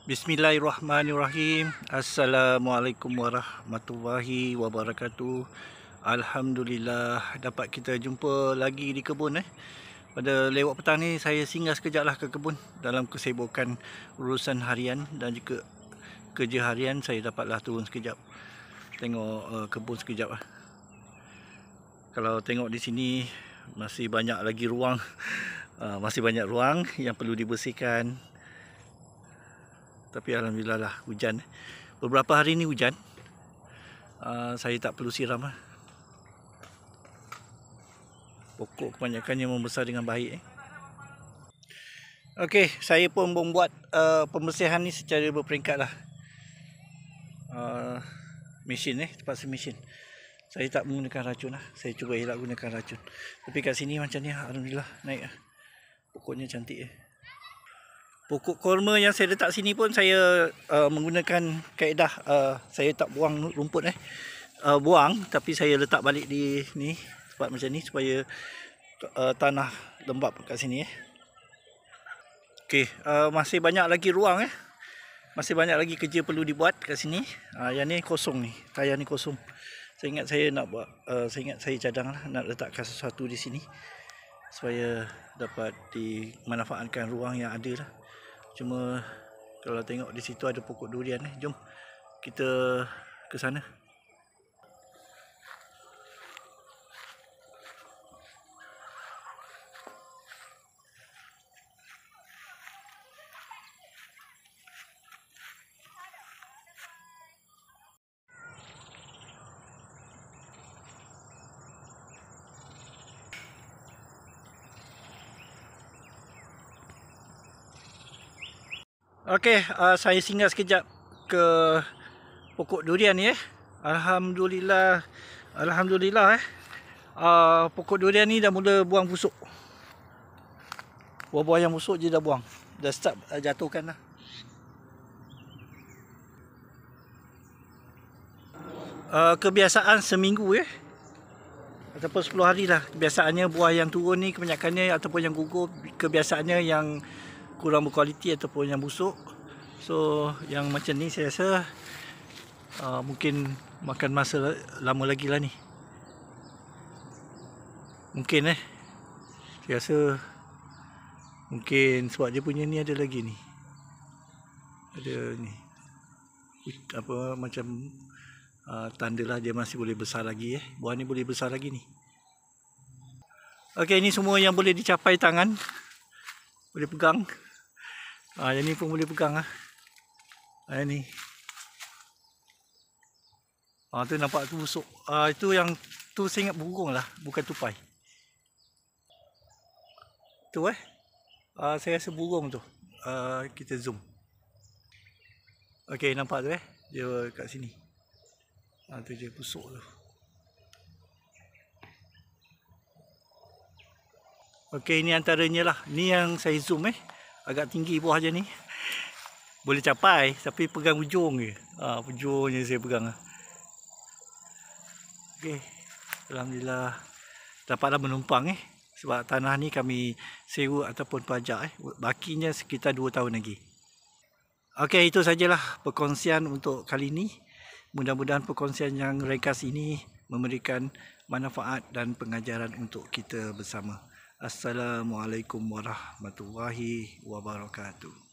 Bismillahirrahmanirrahim. Assalamualaikum warahmatullahi wabarakatuh. Alhamdulillah dapat kita jumpa lagi di kebun. Pada lewat petang ni saya singgah sekejap lah ke kebun dalam kesibukan urusan harian dan juga kerja harian. Saya dapatlah turun sekejap tengok kebun sekejap lah. Kalau tengok di sini masih banyak lagi ruang, masih banyak ruang yang perlu dibersihkan. Tapi alhamdulillah lah hujan. Beberapa hari ni hujan. Saya tak perlu siram lah. Pokok kebanyakannya membesar dengan baik. Okey, saya pun membuat pembersihan ni secara berperingkat lah. Mesin terpaksa mesin. Saya tak menggunakan racun lah. Saya cuba elak gunakan racun. Tapi kat sini macam ni alhamdulillah naik lah. Pokoknya cantik . Pokok korma yang saya letak sini pun saya menggunakan kaedah saya tak buang rumput buang, tapi saya letak balik di ni sebab macam ni supaya tanah lembap kat sini . Okey, masih banyak lagi ruang masih banyak lagi kerja perlu dibuat kat sini. Yang ni kosong ni, tayar ni kosong. Saya ingat saya nak buat saya ingat saya cadang lah nak letakkan sesuatu di sini supaya dapat dimanfaatkan ruang yang ada lah. Cuma kalau tengok di situ ada pokok durian . Jom kita ke sana. Okey, saya singgah sekejap ke pokok durian ni . Alhamdulillah, pokok durian ni dah mula buang busuk. Buah-buah yang busuk je dah buang. Dah start jatuhkan lah. Kebiasaan seminggu ataupun 10 hari lah. Kebiasaannya buah yang turun ni kebanyakannya ataupun yang gugur, kebiasaannya yang kurang berkualiti ataupun yang busuk. So yang macam ni saya rasa mungkin makan masa lama lagi lah ni. Mungkin saya rasa mungkin sebab dia punya ni ada lagi ni. Ada ni apa macam tanda lah dia masih boleh besar lagi . Buah ni boleh besar lagi ni. Okey, ini semua yang boleh dicapai tangan. Boleh pegang. Yang ni pun boleh pegang lah. Yang ni. Tu nampak tu busuk. Itu yang tu saya ingat burung lah, bukan tupai. Tu saya rasa burung tu. Kita zoom. Okey, nampak tu dia kat sini. Tu dia busuk tu. Okey, ini antaranya lah. Ni yang saya zoom agak tinggi buah je ni. Boleh capai tapi pegang ujung je. Ujungnya saya pegang . Okey. Alhamdulillah dapatlah menumpang sebab tanah ni kami sewa ataupun pajak bakinya sekitar 2 tahun lagi. Okey, itu sajalah perkongsian untuk kali ini. Mudah-mudahan perkongsian yang ringkas ini memberikan manfaat dan pengajaran untuk kita bersama. Assalamualaikum warahmatullahi wabarakatuh.